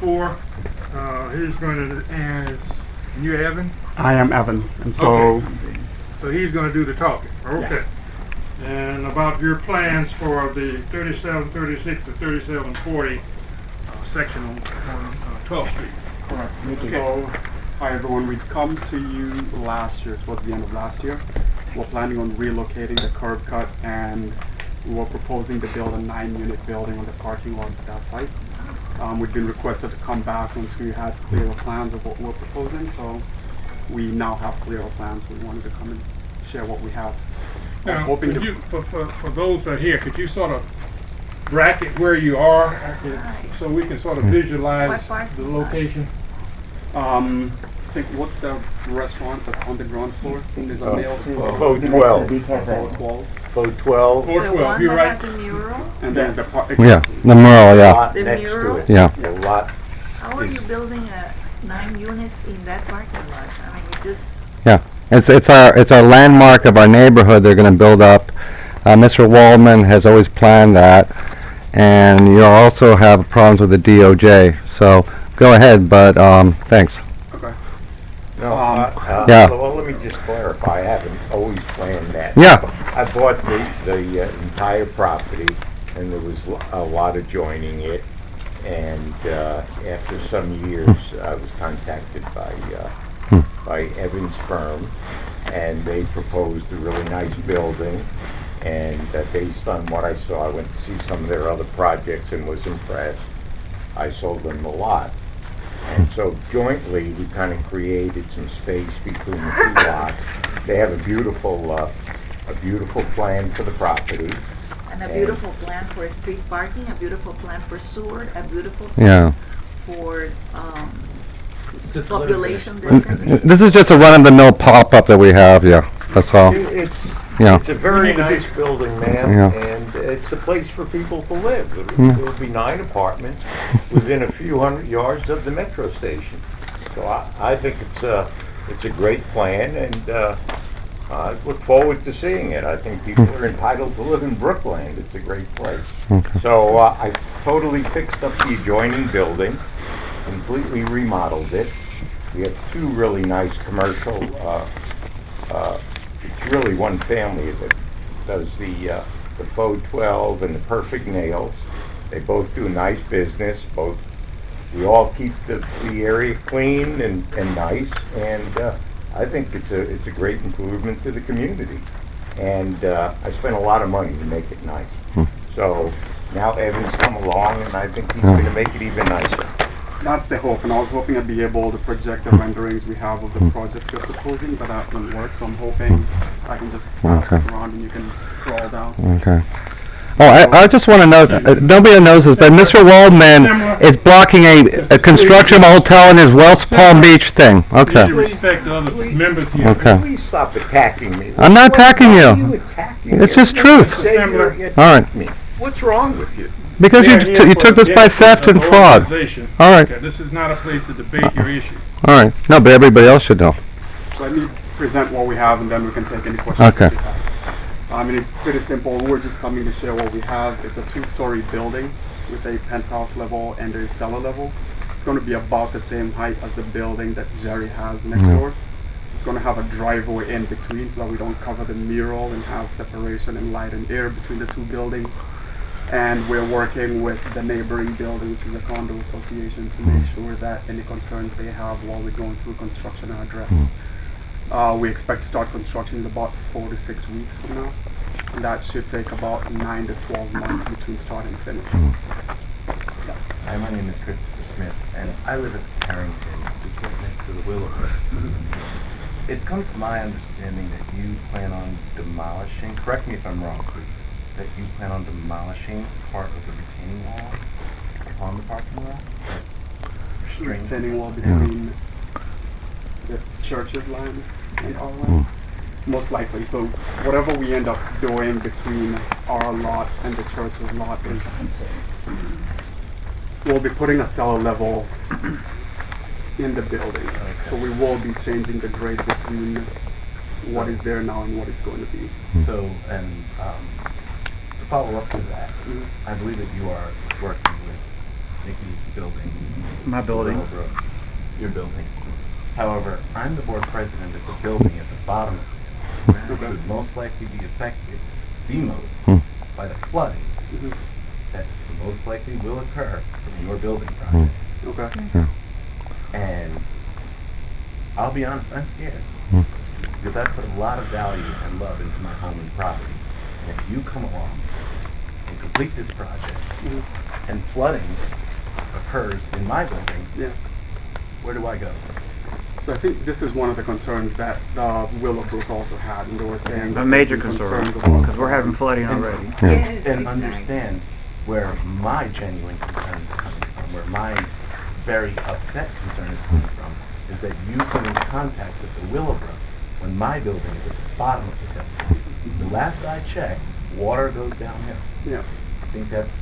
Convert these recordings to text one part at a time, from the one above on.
before. He's going to, and you're Evan? I am Evan, and so... Okay. So he's going to do the talking. Okay. Yes. And about your plans for the 3736 to 3740 section on 12th Street. Correct. Okay. So, hi everyone, we'd come to you last year, towards the end of last year. We're planning on relocating the curb cut, and we were proposing to build a 9-unit building on the parking lot at that site. We'd been requested to come back once we had clearer plans of what we're proposing, so we now have clearer plans. We wanted to come and share what we have. I was Now, hoping could to... you, for those that are here, could you sort of bracket where you are so we can sort of visualize the location? I think, what's the restaurant that's on the ground floor? There's a nail Code 12. 412. Code 12. 412, you're right. The mural? And there's the park. Yeah, the mural, yeah. Lot The next mural? to it. Yeah. The lot. How are you building 9 units in that parking lot? I mean, you just... Yeah, it's our landmark of our neighborhood they're going to build up. Mr. Waldman has always planned that, and you also have problems with the DOJ. So go ahead, but thanks. Okay. No, Yeah. well, let me just clarify. I haven't always planned that. Yeah. I bought the entire property, and there was a lot adjoining it. And after some years, I was contacted by Evan's firm, and they proposed a really nice building. And based on what I saw, I went to see some of their other projects and was impressed. I sold them the lot. And so jointly, we kind of created some space between the two lots. They have a beautiful plan for the property. And a beautiful plan for street parking, a beautiful plan for sewer, a beautiful Yeah. plan for population density. This is just a run-of-the-mill pop-up that we have, yeah, that's all. Yeah. It's a very nice building, man, Yeah. and it's a place for people to live. There'll be 9 apartments within a few hundred yards of the metro station. So I think it's a great plan, and I look forward to seeing it. I think people are entitled to live in Brookland. It's a great place. Okay. So I totally fixed up the adjoining building, completely remodeled it. We have 2 really nice commercial, it's really one family that does the Code 12 and the Perfect Nails. They both do a nice business. We all keep the area clean and nice, and I think it's a great improvement to the community. And I spent a lot of money to make it nice. So now Evan's come along, and I think he's going to make it even nicer. That's the hope, and I was hoping I'd be able to project the renderings we have of the project we're proposing, but that didn't work, so I'm hoping I can just pass this around and you can scroll down. Okay. Oh, I just want to note, nobody knows this, but Mr. Waldman is blocking a construction of a hotel in his West Palm Beach thing. You should Okay. respect the other members here. Okay. Please stop attacking me. I'm not attacking Why are you. you attacking me? It's just truth. Say you're attacking All right. me. What's wrong with you? Because They're here you for took the this by benefit theft of and the fraud. organization. All right. Okay, this is not a place to debate your issue. All right. No, but everybody else should know. So let me present what we have, and then we can take any questions Okay. that you have. I mean, it's pretty simple. We're just coming to share what we have. It's a 2-story building with a penthouse level and a cellar level. It's going to be about the same height as the building that Jerry has next door. It's going to have a driveway in between so that we don't cover the mural and have separation and light and air between the 2 buildings. And we're working with the neighboring building, which is a condo association, to make sure that any concerns they have while we're going through construction are addressed. We expect to start construction in about 4 to 6 weeks from now. And that should take about 9 to 12 months between start and finish. Hi, my name is Christopher Smith, and I live at Carrington, just right next to the Willowbrook. It's come to my understanding that you plan on demolishing, correct me if I'm wrong, please, that you plan on demolishing part of the retaining wall upon the parking lot? Retaining wall between the church's land and our land. Most likely. So whatever we end up doing between our lot and the church's lot is, we'll be putting a cellar level in the building. So we will be changing the grade between what is there now and what it's going to be. So, and to follow up to that, I believe that you are working with Nikki's building My building. Willowbrook, your building. However, I'm the board president of the building at the bottom of the ground, which would most likely be affected the most by the flooding that most likely will occur from your building project. Okay. And I'll be honest, I'm scared. Because I put a lot of value and love into my home and property. And if you come along and complete this project and flooding occurs in my building, Yeah. where do I go? So I think this is one of the concerns that Willowbrook also had, and they were saying A major concern, because we're having flooding already. Yes, And exactly. understand where my genuine concern is coming from, where my very upset concern is coming from, is that you come in contact with the Willowbrook when my building is at the bottom of the hill. The last I checked, water goes downhill. Yeah. I think that's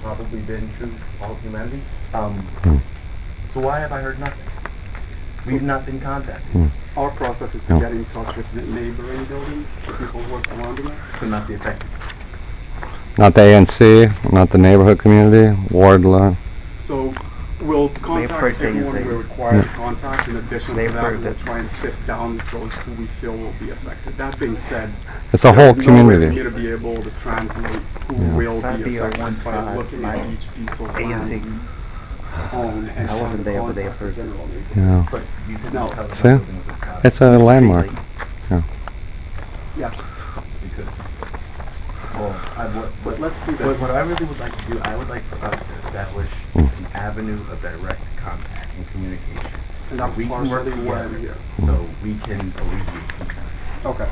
probably been true for all of humanity. So why have I heard nothing? We've not been contacted. Our process is to get in touch with the neighboring buildings, the people who are surrounding us. To not be affected. Not the ANC, not the neighborhood community, ward line. So we'll approach contact the everyone agency. we're required to contact. In addition They to that, approved we'll it. try and sit down with those who we feel will be affected. That being said, It's a whole there's no way for community. me to be able to translate who Yeah. will That'd be be a affected by 1-5 looking at each piece of land ANC. we own and I wasn't trying to there, but they contact the approved it. general neighborhood. Yeah. But you didn't No. tell us See? my building was a problem. It's a landmark. Yes. You could. Well, So let's do what this. I really would like to do, I would like for us to establish an avenue of direct contact and communication. And that's we can work partially why I'm together here. so we can alleviate concerns. Okay.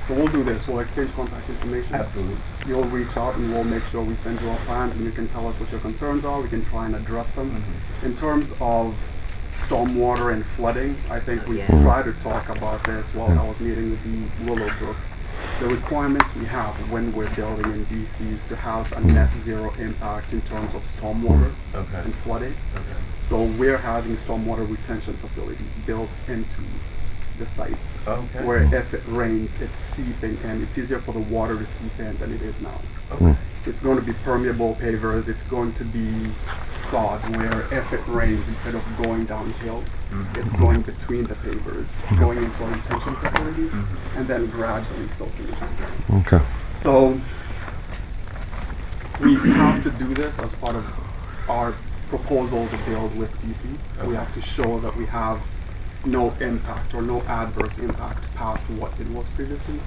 So we'll do this. We'll exchange contact information. Absolutely. You'll reach out and we'll make sure we send you our plans and you can tell us what your concerns are. We can try and address them. In terms of stormwater and flooding, I think we Yeah. tried to talk about this while I was meeting with the Willowbrook. The requirements we have when we're building in DC is to have a net zero impact in terms of stormwater Okay. and flooding. Okay. So we're having stormwater retention facilities built into the site, Okay. where if it rains, it's seeping in. It's easier for the water to seep in than it is now. Okay. It's going to be permeable pavers. It's going to be sod, where if it rains, instead of going downhill, it's going between the pavers, going into a retention facility, and then gradually soaking into the ground. Okay. So we have to do this as part of our proposal to build with DC. We have to show that we have no impact or no adverse impact past what it was previously.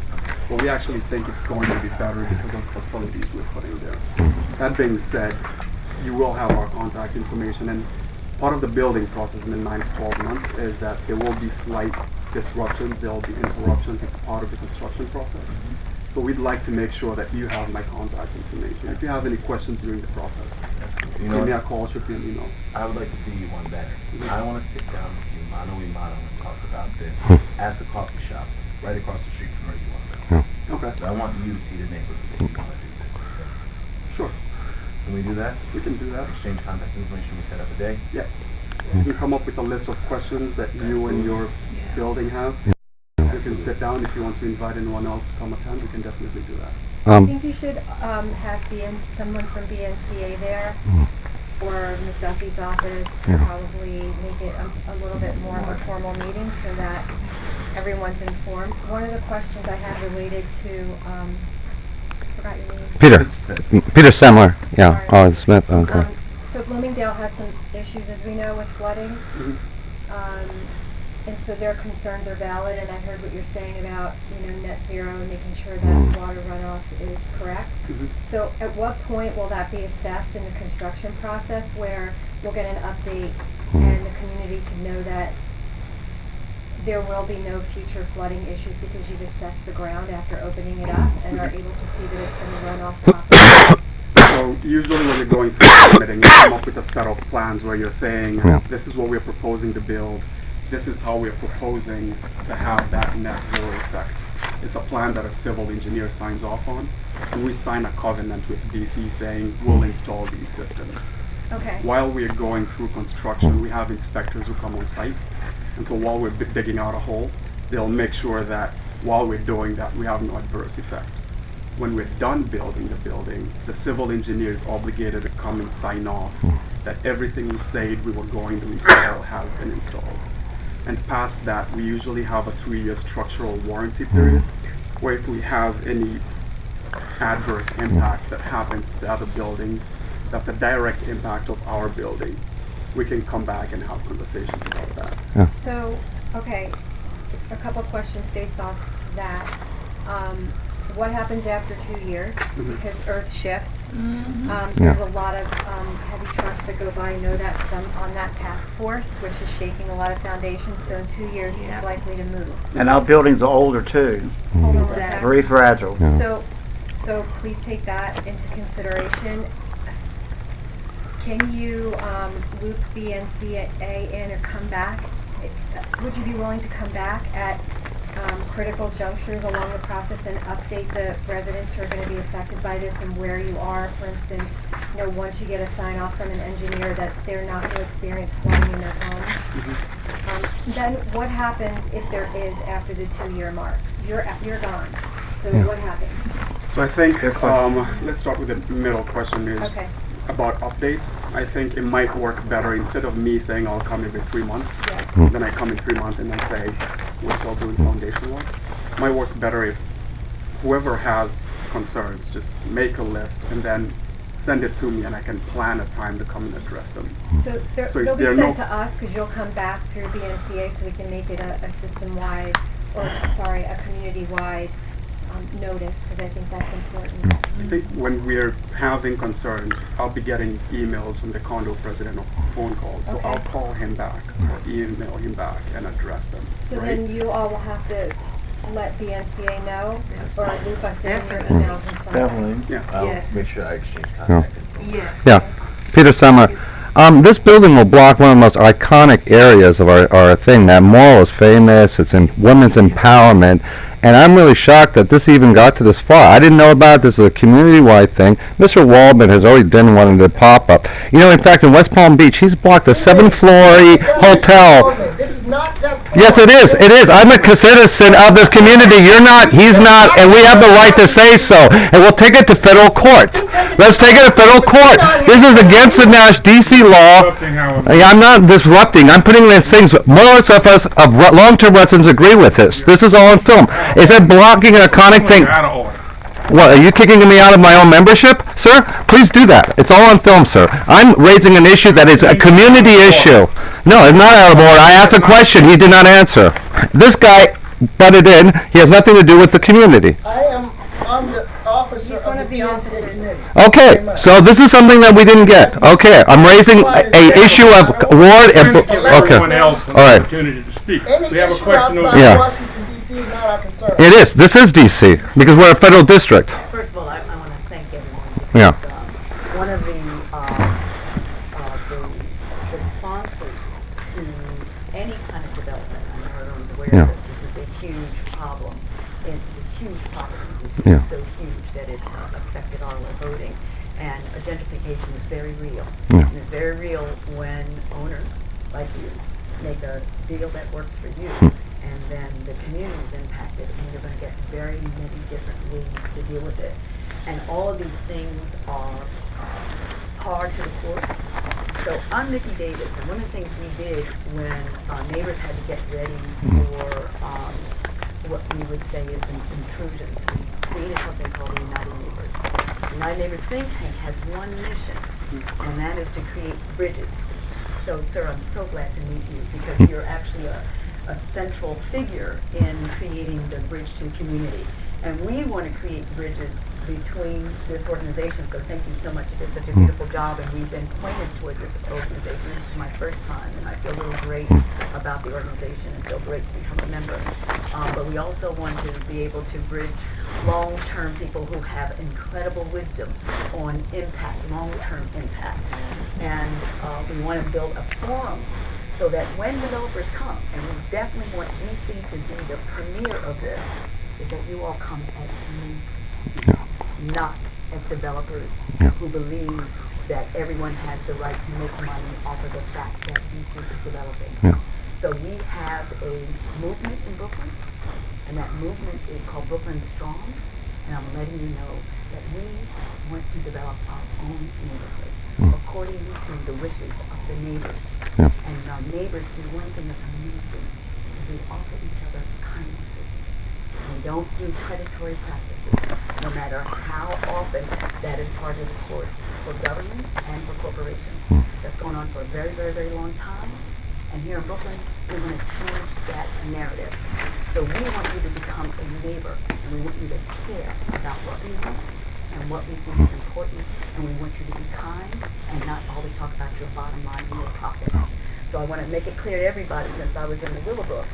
But we actually think it's going to be better because of the facilities we're putting there. That being said, you will have our contact information, and part of the building process in the 9 to 12 months is that there will be slight disruptions, there will be interruptions. It's part of the construction process. So we'd like to make sure that you have my contact information. If you have any questions during the process, Absolutely. You give me know a what? call, shoot me an email. I would like to do you one better. I want to sit down with you, mano a mano, and talk about this at the coffee shop right across the street from where you want to go. Okay, So I want you to see the neighborhood that you want to do this. sure, Can we do that? we can do that. Exchange contact information, we set up a day? Yeah. You can come up with a list of questions that you and your Yeah. building have. You can sit down. If you want to invite anyone else to come attend, we can definitely do that. I think you should have someone from BNCA there, or Ms. Duffy's office, Yeah. probably make it a little bit more of a formal meeting so that everyone's informed. One of the questions I had related to, forgot your name. Peter. Mr. Smith. Peter Semler. Yeah. Sorry. Oh, Smith. Okay. So Bloomingdale has some issues, as we know, with flooding. And so their concerns are valid, and I heard what you're saying about, net zero and making sure that water runoff is correct. So at what point will that be assessed in the construction process, where we'll get an update and the community can know that there will be no future flooding issues because you've assessed the ground after opening it up and are able to see that it's going to run off properly? So usually when you're going through permitting, you come up with a set of plans where you're saying, Yeah. this is what we're proposing to build. This is how we're proposing to have that net zero effect. It's a plan that a civil engineer signs off on, and we sign a covenant with DC saying we'll install these systems. Okay. While we're going through construction, we have inspectors who come on site, and so while we're digging out a hole, they'll make sure that while we're doing that, we have no adverse effect. When we're done building the building, the civil engineer is obligated to come and sign off that everything we said we were going to install has been installed. And past that, we usually have a 3-year structural warranty period, where if we have any adverse impact that happens to the other buildings, that's a direct impact of our building, we can come back and have conversations about that. So, okay, a couple questions based off that. What happens after 2 years? Because Earth shifts. There's a lot of heavy trucks that go by. I know that 'cause I'm on that task force, which is shaking a lot of foundations. So in 2 years, it's likely to move. And our buildings are older too, Hold on one second. very fragile. So please take that into consideration. Can you loop BNCA in or come back? Would you be willing to come back at critical junctures along the process and update the residents who are going to be affected by this and where you are? For instance, once you get a sign off from an engineer that they're not going to experience flooding in their homes. Then what happens if there is after the 2-year mark? You're gone. So what happens? So I think, let's start with the middle question is about updates. I think it might work better instead of me saying I'll come every 3 months, then I come in 3 months and then say we're still doing foundation work. It might work better if whoever has concerns just make a list and then send it to me and I can plan a time to come and address them. So if they'll be there are sent no- to us because you'll come back through BNCA so we can make it a system-wide, or sorry, a community-wide notice, because I think that's important. I think when we're having concerns, I'll be getting emails from the condo president or phone calls, so I'll call him back or email him back and address them. So right? then you all will have to let BNCA know or loop us in your emails and stuff. Definitely. Yeah. Yes. Make sure I exchange contact info. Yes. Yeah. Peter Summer. This building will block one of the most iconic areas of our thing. That mural is famous. It's in women's empowerment. And I'm really shocked that this even got to this far. I didn't know about it. This is a community-wide thing. Mr. Waldman has already done one in the pop-up. In fact, in West Palm Beach, he's blocked a 7th-floor hotel. This is not that. Yes, it is. It is. I'm a citizen of this community. You're not. He's not. And we have the right to say so. And we'll take it to federal court. Let's take it to federal court. This is against the DC law. I'm not disrupting. I'm putting these things. Most of us of long-term residents agree with this. This is all on film. Is it blocking an iconic thing? Out of order. What, are you kicking me out of my own membership, sir? Please do that. It's all on film, sir. I'm raising an issue that is a community issue. No, it's not out of order. I asked a question. He did not answer. This guy butted in. He has nothing to do with the community. I'm the officer He's one of of the the BNCA officers. committee. Okay, so this is something that we didn't get. Okay, I'm raising a issue of ward and... Give everyone Okay, else an all right. opportunity to speak. Any We have a issue question over outside Yeah. Washington, D.C. is not our concern. It is. This is DC, because we're a federal district. First of all, I want to thank everyone. Yeah. Because, one of the responses to any kind of development, I know everyone's aware Yeah. of this is a huge problem. It's a huge problem. It's Yeah. so huge that it affected our voting. And gentrification is very real. Yeah. And it's very real when owners like you make a deal that works for you. And then the community is impacted, and you're going to get very many different ways to deal with it. And all of these things are hard to enforce. So I'm Nikki Davis, and one of the things we did when neighbors had to get ready for what we would say is intrusions, we created something called the United Neighbors. The United Neighbors think tank has one mission, and that is to create bridges. So, sir, I'm so glad to meet you because you're actually a central figure in creating the bridge to community. And we want to create bridges between this organization, so thank you so much. You did such a beautiful job, and we've been pointed toward this organization. This is my first time, and I feel really great about the organization and feel great to become a member. But we also want to be able to bridge long-term people who have incredible wisdom on impact, long-term impact. And we want to build a forum so that when developers come, and we definitely want DC to be the premier of this, is that you all come as me, not as developers who believe that everyone has the right to make money off of the fact that DC is developing. Yeah. So we have a movement in Brooklyn, and that movement is called Brooklyn Strong, and I'm letting you know that we want to develop our own neighborhoods. according to the wishes of the neighbors. Yeah. And our neighbors do one thing that's amazing, is we offer each other kindnesses. We don't do predatory practices, no matter how often that is part of the court for government and for corporations. That's going on for a very, very, very long time. And here in Brooklyn, we want to change that narrative. So we want you to become a neighbor, and we want you to care about what we want and what we think is important, and we want you to be kind and not always talk about your bottom line and your profit. So I want to make it clear to everybody, since I was in the Willowbrook,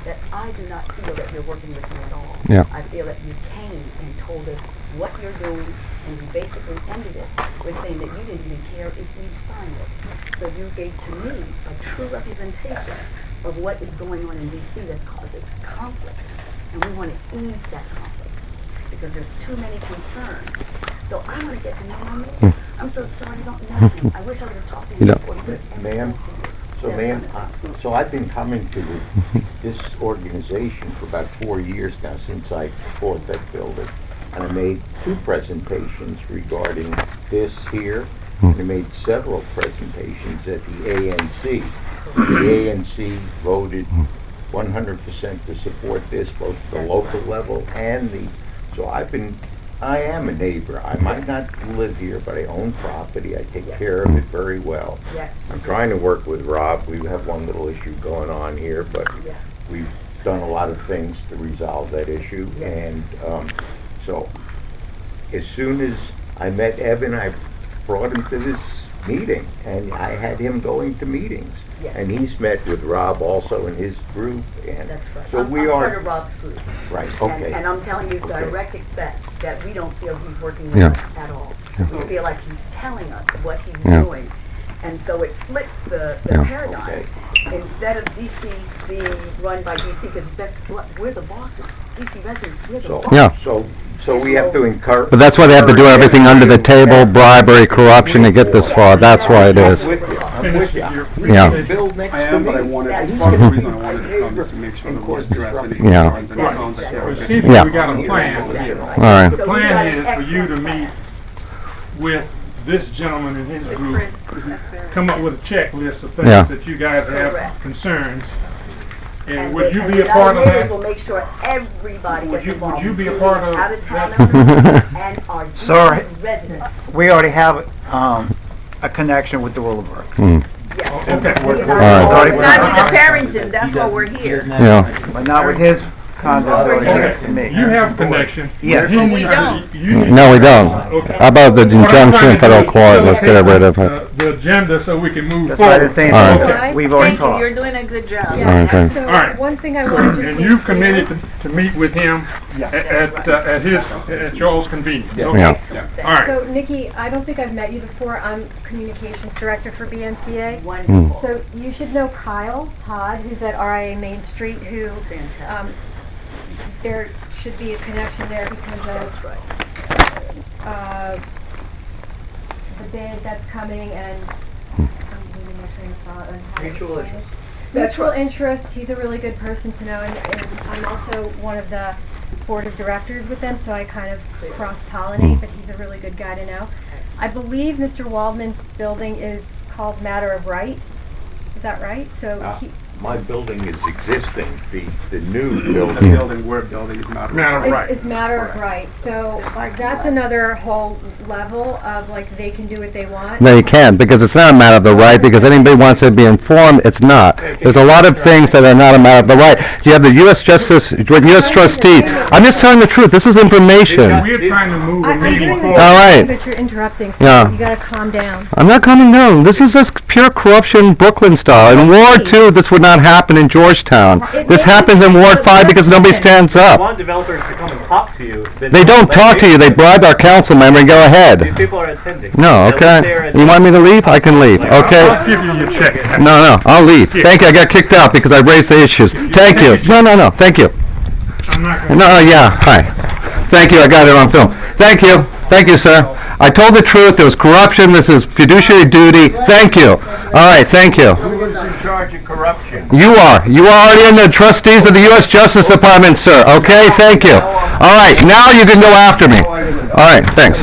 that I do not feel that you're working with me at all. Yeah. I feel that you came and told us what you're doing, and you basically ended it with saying that you didn't even care if we signed it. So you gave to me a true representation of what is going on in D.C. that's causing conflict. And we want to ease that conflict because there's too many concerns. So I want to get to know my neighbor. I'm so sorry you don't know him. I wish I would have talked to you You before you ever Ma'am? spoke to you. So ma'am, so I've been coming to this organization for about 4 years now since I bought that building. And I made 2 presentations regarding this here. And I made several presentations at the ANC. The ANC voted 100% to support this, both at the local level and so I am a neighbor. I might not live here, but I own property. I take care of it very well. Yes. I'm trying to work with Rob. We have one little issue going on here, but Yes. we've done a lot of things to resolve that issue. Yes. And so as soon as I met Evan, I brought him to this meeting, and I had him going to meetings. Yes. And he's met with Rob also in his group, and That's right. so I'm we part are, of Rob's group. right, And, okay. and I'm telling you Okay. direct effect that we don't feel he's working with Yeah. us at all. We feel like he's telling us what he's Yeah. doing. And so it flips the Yeah. paradigm. Okay. Instead of DC being run by DC, because we're the bosses. DC residents, we're the So, bosses. Yeah. so we have to encourage. But that's why they have to do everything under the table, bribery, corruption to get this far. That's why it is. I'm with you, I'm with you. Yeah. He can build next I to am, but I me. wanted, Yeah, part of the reason I wanted to come is to make sure that we address any Yeah. concerns and it sounds like there are It big seems Yeah. we got a plan. All right. The So we got plan an is for you to excellent meet plan. with this gentleman and his group, Chris, come up with a checklist of Yeah. things that you guys have Correct. concerns. And And would the- you and be a the part of neighbors that? will make sure everybody Would gets you- involved. would you be a including part of out-of-town that? owners and our Sir. DC residents. We already have a connection with the Willowbrook. Yes. Okay. All right. not in the Barrington, that's why we're here. Yeah. But not with his condo Okay. next to me. You have connection. Yes. He- We don't. you- No, we don't. Okay. How about the What I'm injunction trying in to federal do is court? Let's get rid of it. facilitate, the agenda so we can move That's why I forward. didn't say All anything. right. We've already Thank you, talked. you're doing a good job. Yeah, Okay. so All right. one thing I want to just And make you've clear- committed to meet with him Yes. at at y'all's convenience. Yeah. Okay. Yeah. Excellent. All right. So Nikki, I don't think I've met you before. I'm communications director for BNCA. Wonderful. So you should know Kyle Todd, who's at RIA Main Street, who Fantastic. there should be a connection there because That's of right. the bid that's coming and I'm losing my train of thought on how to Mutual explain it. interests. That's Mutual right. interest. He's a really good person to know, and I'm also one of the board of directors with them, so I kind of cross-pollinate, but he's a really good guy to know. I believe Mr. Waldman's building is called Matter of Right. Is that right? So he, My building is existing, the new The building. building we're building is not. Matter of right. It's Matter of Right. So that's another whole level of like they can do what they want. No, you can't, because it's not a matter of the right, because anybody wants to be informed, it's not. There's a lot of things that are not a matter of the right. You have the US US Trustee. I'm just telling the truth, this is information. We're trying to move a I'm meeting doing forward. this, All right. but you're interrupting, so Yeah. you gotta calm down. I'm not coming down. This is just pure corruption, Brooklyn style. In Ward 2, this would not happen in Georgetown. This happens in Ward 5 because nobody stands You up. want developers to come and talk to you. then They don't let talk to you, they bribe our council member and go These ahead. people are attending. No, They'll sit there okay. and- You want me to leave? I can leave, I'll okay? give you your check. No, I'll leave. Thank you, I got kicked out because I raised the issues. Thank you. No, thank you. I'm not gonna. No, yeah, hi. Thank you, I got it on film. Thank you, sir. I told the truth, there was corruption, this is fiduciary duty. Thank you. All right, thank you. Who is in charge of corruption? You are already in the trustees of the U.S. Justice Department, sir. Okay, thank you. All right, now you can go after me. All right, thanks.